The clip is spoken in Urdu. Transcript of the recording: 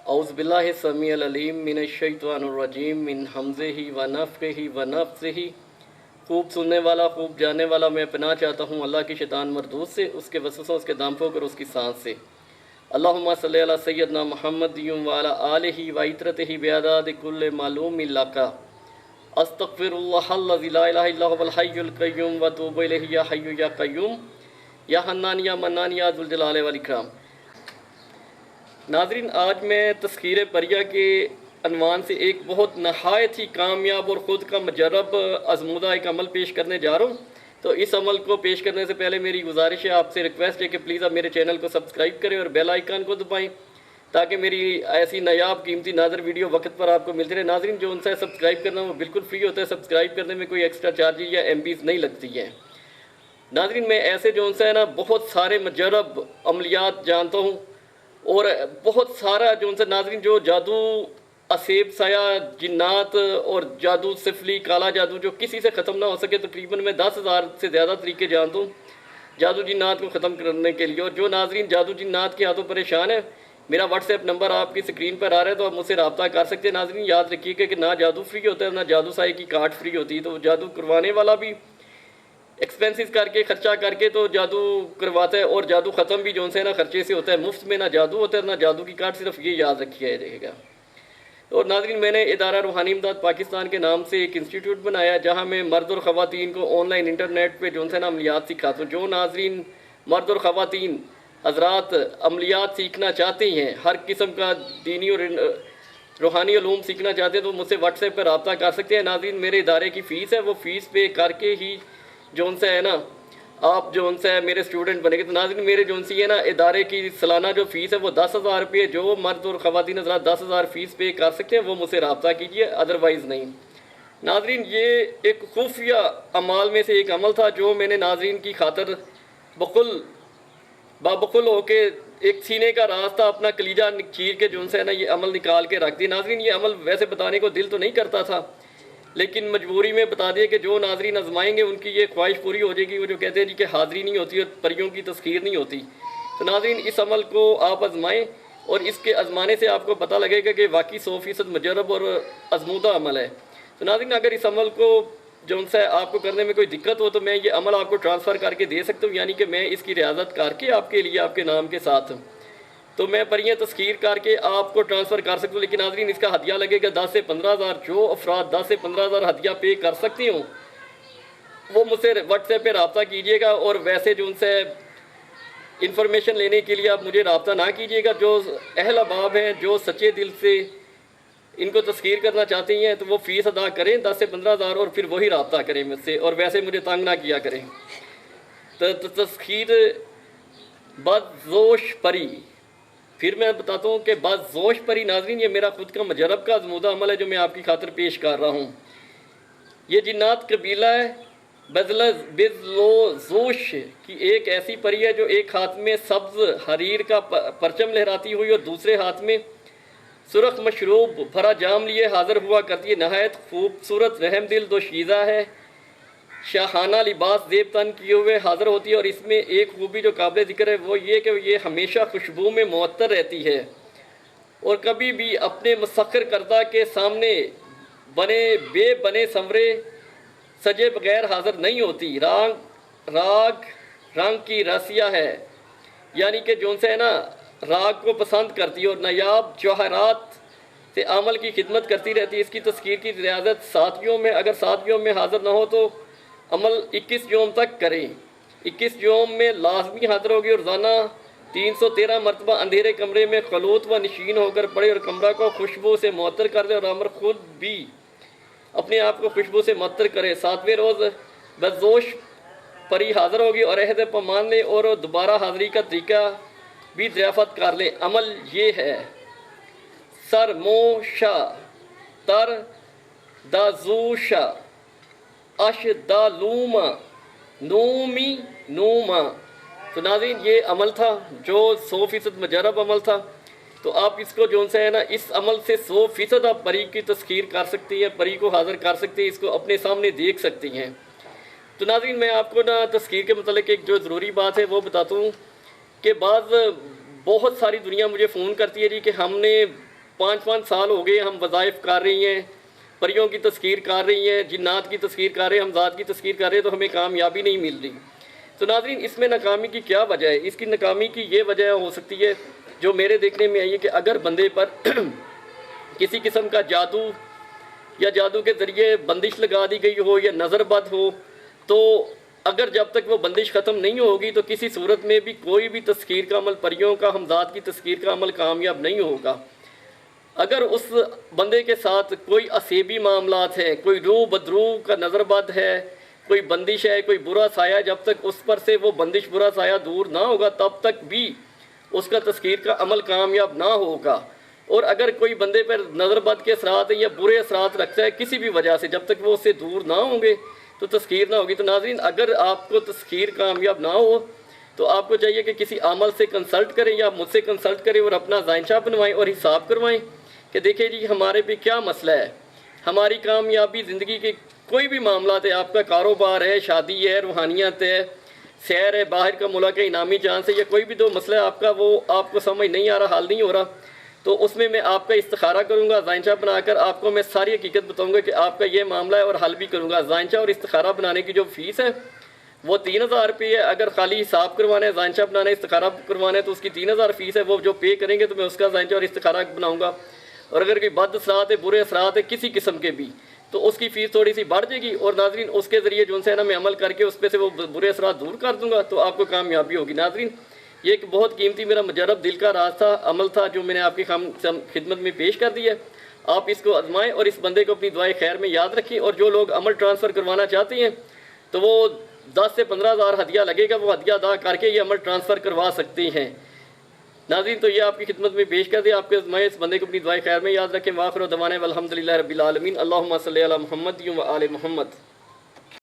اعوذ باللہ السمیع العلیم من الشیطان الرجیم من حمزہ ونفخہ ونفثہ۔ خوب سننے والا خوب جاننے والا میں پناہ چاہتا ہوں اللہ کی شیطان مردود سے، اس کے وسوسوں، اس کے دامپھوک اور اس کی سانس سے۔ اللہم صلی علی سیدنا محمد وعلی آلہ وعطرتہ بعدد کل معلوم لک۔ استغفر اللہ الذی لا الہ الا هو الحی القیوم واتوب الیہ یا حی یا قیوم یا حنان یا منان یا ذو الجلال والاکرام۔ ناظرین، آج میں تذکیر پریہ کے عنوان سے ایک بہت نہایت ہی کامیاب اور خود کا مجرب آزمودہ ایک عمل پیش کرنے جا رہا ہوں۔ تو اس عمل کو پیش کرنے سے پہلے میری گزارش ہے، آپ سے ریکویسٹ ہے کہ پلیز آپ میرے چینل کو سبسکرائب کریں اور بیل آئیکن کو دبائیں تاکہ میری ایسی نایاب قیمتی ناظر ویڈیو وقت پر آپ کو ملتی رہے۔ ناظرین، جو ان سے سبسکرائب کرنا وہ بالکل فری ہوتا ہے، سبسکرائب کرنے میں کوئی ایکسٹرا چارجز یا ایم بیز نہیں لگتی ہے۔ ناظرین، میں ایسے جو ان سے ہے نا بہت سارے مجرب عملیات جانتا ہوں، اور بہت سارا جو ان سے ناظرین جو جادو، اسیب سایہ، جنات اور جادو سفلی، کالا جادو جو کسی سے ختم نہ ہو سکے، تقریباً میں 10,000 سے زیادہ طریقے جانتا ہوں جادو جنات کو ختم کرنے کے لیے۔ اور جو ناظرین جادو جنات کے ہاتھوں پریشان ہے، میرا واٹس ایپ نمبر آپ کی اسکرین پر آ رہا ہے، تو آپ مجھ سے رابطہ کر سکتے ہیں۔ ناظرین، یاد رکھیے کہ نہ جادو فری ہوتا ہے، نہ جادو سائے کی کارڈ فری ہوتی ہے۔ تو جادو کروانے والا بھی ایکسپینسز کر کے، خرچہ کر کے تو جادو کرواتا ہے، اور جادو ختم بھی جو سے نا خرچے سے ہوتا ہے۔ مفت میں نہ جادو ہوتا ہے نہ جادو کی کارڈ، صرف یہ یاد رکھیے رہے گا۔ اور ناظرین، میں نے ادارہ روحانی امداد پاکستان کے نام سے ایک انسٹیٹیوٹ بنایا ہے جہاں میں مرد اور خواتین کو آن لائن انٹرنیٹ پہ جو سے نا عملیات سکھاتا ہوں۔ جو ناظرین مرد اور خواتین حضرات عملیات سیکھنا چاہتے ہیں، ہر قسم کا دینی اور روحانی علوم سیکھنا چاہتے ہیں، تو مجھ سے واٹس ایپ پہ رابطہ کر سکتے ہیں۔ ناظرین، میرے ادارے کی فیس ہے، وہ فیس پے کر کے ہی جو ان سے ہے نا آپ جو ان سے میرے اسٹوڈنٹ بنے گے۔ تو ناظرین، میرے جو ان سے ہے نا ادارے کی سالانہ جو فیس ہے وہ 10,000 روپے ہے۔ جو مرد اور خواتین حضرات 10,000 فیس پے کر سکتے ہیں وہ مجھ سے رابطہ کیجیے، ادروائز نہیں۔ ناظرین، یہ ایک خفیہ اعمال میں سے ایک عمل تھا جو میں نے ناظرین کی خاطر بابخل ہو کے ایک سینے کا راز تھا، اپنا کلیجہ چیر کے جو ان سے ہے نا یہ عمل نکال کے رکھ دی۔ ناظرین، یہ عمل ویسے بتانے کو دل تو نہیں کرتا تھا، لیکن مجبوری میں بتا دیا کہ جو ناظرین آزمائیں گے ان کی یہ خواہش پوری ہو جائے گی۔ وہ جو کہتے ہیں جی کہ حاضری نہیں ہوتی اور پریوں کی تذکیر نہیں ہوتی۔ تو ناظرین، اس عمل کو آپ آزمائیں، اور اس کے آزمانے سے آپ کو پتہ لگے گا کہ واقعی 100% مجرب اور آزمودہ عمل ہے۔ تو ناظرین، اگر اس عمل کو جو ان سے آپ کو کرنے میں کوئی دقت ہو تو میں یہ عمل آپ کو ٹرانسفر کر کے دے سکتا ہوں، یعنی کہ میں اس کی ریاضت کر کے آپ کے لیے، آپ کے نام کے ساتھ تو میں پریاں تذکیر کر کے آپ کو ٹرانسفر کر سکتا ہوں۔ لیکن ناظرین، اس کا ہدیہ لگے گا 10 سے 15,000۔ جو افراد 10 سے 15,000 ہدیہ پے کر سکتی ہوں وہ مجھ سے واٹس ایپ پہ رابطہ کیجیے گا، اور ویسے جو ان سے انفارمیشن لینے کے لیے آپ مجھے رابطہ نہ کیجیے گا۔ جو اہل احباب ہیں، جو سچے دل سے ان کو تذکیر کرنا چاہتے ہیں تو وہ فیس ادا کریں 10 سے 15,000، اور پھر وہی رابطہ کریں مجھ سے، اور ویسے مجھے تنگ نہ کیا کریں۔ تو تذکیر بدزوش پری، پھر میں بتاتا ہوں کہ بدزوش پری ناظرین یہ میرا خود کا مجرب کا آزمودہ عمل ہے جو میں آپ کی خاطر پیش کر رہا ہوں۔ یہ جنات قبیلہ ہے بزلوزوش کی ایک ایسی پری ہے جو ایک ہاتھ میں سبز حریر کا پرچم لہراتی ہوئی اور دوسرے ہاتھ میں سرخ مشروب بھرا جام لیے حاضر ہوا کرتی ہے۔ نہایت خوبصورت، رحم دل، دوشیزہ ہے، شاہانہ لباس زیب تن کیے ہوئے حاضر ہوتی ہے۔ اور اس میں ایک خوبی جو قابل ذکر ہے وہ یہ کہ یہ ہمیشہ خوشبو میں معطر رہتی ہے، اور کبھی بھی اپنے مسخر کردہ کے سامنے بنے سنورے سجے بغیر حاضر نہیں ہوتی۔ رنگ کی راسیہ ہے، یعنی کہ جو ان سے ہے نا راگ کو پسند کرتی ہے، اور نایاب جوہرات سے عمل کی خدمت کرتی رہتی ہے۔ اس کی تذکیر کی ریاضت ساتھیوں میں، اگر ساتھیوں میں حاضر نہ ہو تو عمل 21 یوم تک کریں۔ 21 یوم میں لازمی حاضر ہوگی، اور روزانہ 313 مرتبہ اندھیرے کمرے میں خلوت و نشین ہو کر پڑے، اور کمرہ کو خوشبو سے معطر کر دے، اور عمر خود بھی اپنے آپ کو خوشبو سے معطر کرے۔ 7ویں روز بدزوش پری حاضر ہوگی، اور عہد پیمان لیں اور دوبارہ حاضری کا طریقہ بھی دریافت کر لیں۔ عمل یہ ہے: سرموشا تر دازوشا اشدالوما نومی نوما۔ تو ناظرین، یہ عمل تھا جو 100% مجرب عمل تھا۔ تو آپ اس کو جو سے ہے نا اس عمل سے 100% آپ پری کی تذکیر کر سکتی ہیں، پری کو حاضر کر سکتی ہیں، اس کو اپنے سامنے دیکھ سکتی ہیں۔ تو ناظرین، میں آپ کو نا تذکیر کے متعلق ایک جو ضروری بات ہے وہ بتاتا ہوں کہ بہت ساری دنیا مجھے فون کرتی ہے جی کہ ہم نے 5 سال ہو گئے ہم وظائف کر رہی ہیں، پریوں کی تذکیر کر رہی ہیں، جنات کی تذکیر کر رہے ہیں، ہمزاد کی تذکیر کر رہے ہیں، تو ہمیں کامیابی نہیں مل رہی۔ تو ناظرین اس میں ناکامی کی کیا وجہ ہے؟ اس کی ناکامی کی یہ وجہ ہو سکتی ہے جو میرے دیکھنے میں آئی ہے کہ اگر بندے پر کسی قسم کا جادو یا جادو کے ذریعے بندش لگا دی گئی ہو یا نظر بد ہو، تو اگر جب تک وہ بندش ختم نہیں ہوگی تو کسی صورت میں بھی کوئی بھی تذکیر کا عمل، پریوں کا، ہمزاد کی تذکیر کا عمل کامیاب نہیں ہوگا۔ اگر اس بندے کے ساتھ کوئی اسیبی معاملات ہیں، کوئی روح بدروح کا نظر بد ہے، کوئی بندش ہے، کوئی برا سایہ، جب تک اس پر سے وہ بندش برا سایہ دور نہ ہوگا تب تک بھی اس کا تذکیر کا عمل کامیاب نہ ہوگا۔ اور اگر کوئی بندے پر نظر بد کے اثرات یا برے اثرات رکھتا ہے کسی بھی وجہ سے، جب تک وہ اس سے دور نہ ہوں گے تو تذکیر نہ ہوگی۔ تو ناظرین اگر آپ کو تذکیر کامیاب نہ ہو تو آپ کو چاہیے کہ کسی عامل سے کنسلٹ کریں یا مجھ سے کنسلٹ کریں اور اپنا ذائنشاہ بنوائیں اور حساب کروائیں کہ دیکھیں جی ہمارے پہ کیا مسئلہ ہے، ہماری کامیابی زندگی کے کوئی بھی معاملات ہے، آپ کا کاروبار ہے، شادی ہے، روحانیت ہے، سیر ہے، باہر کا ملک ہے، انعامی چانس ہے، یا کوئی بھی دو مسئلہ ہے آپ کا، وہ آپ کو سمجھ نہیں آ رہا، حل نہیں ہو رہا، تو اس میں آپ کا استخارہ کروں گا ذائنشاہ بنا کر، آپ کو میں ساری حقیقت بتاؤں گا کہ آپ کا یہ معاملہ ہے اور حل بھی کروں گا۔ ذائنشاہ اور استخارہ بنانے کی جو فیس ہے وہ 3000 روپے ہے۔ اگر خالی حساب کروانا ہے، ذائنشاہ بنانا ہے، استخارہ کروانا ہے تو اس کی 3000 فیس ہے، وہ جو پے کریں گے تو میں اس کا ذائنشاہ اور استخارہ بناؤں گا۔ اور اگر کوئی بد اثرات ہے، برے اثرات ہے کسی قسم کے بھی، تو اس کی فیس تھوڑی سی بڑھ جائے گی، اور ناظرین اس کے ذریعے جو ہے نا میں عمل کر کے اس پہ سے وہ برے اثرات دور کر دوں گا تو آپ کو کامیابی ہوگی۔ ناظرین یہ ایک بہت قیمتی میرا مجرب دل کا راز تھا، عمل تھا جو میں نے آپ کی خدمت میں پیش کر دی ہے۔ آپ اس کو آزمائیں اور اس بندے کو اپنی دعائے خیر میں یاد رکھیں، اور جو لوگ عمل ٹرانسفر کروانا چاہتے ہیں تو وہ 10 سے 15 ہزار ہدیہ لگے گا، وہ ہدیہ ادا کر کے یہ عمل ٹرانسفر کروا سکتے ہیں۔ ناظرین تو یہ آپ کی خدمت میں پیش کر دیا، آپ کے آزمائیں، اس بندے کو اپنی دعائے خیر میں یاد رکھیں۔ وآخر دعوانا والحمدللہ رب العالمین۔ اللہم صلی علی محمد و آل محمد۔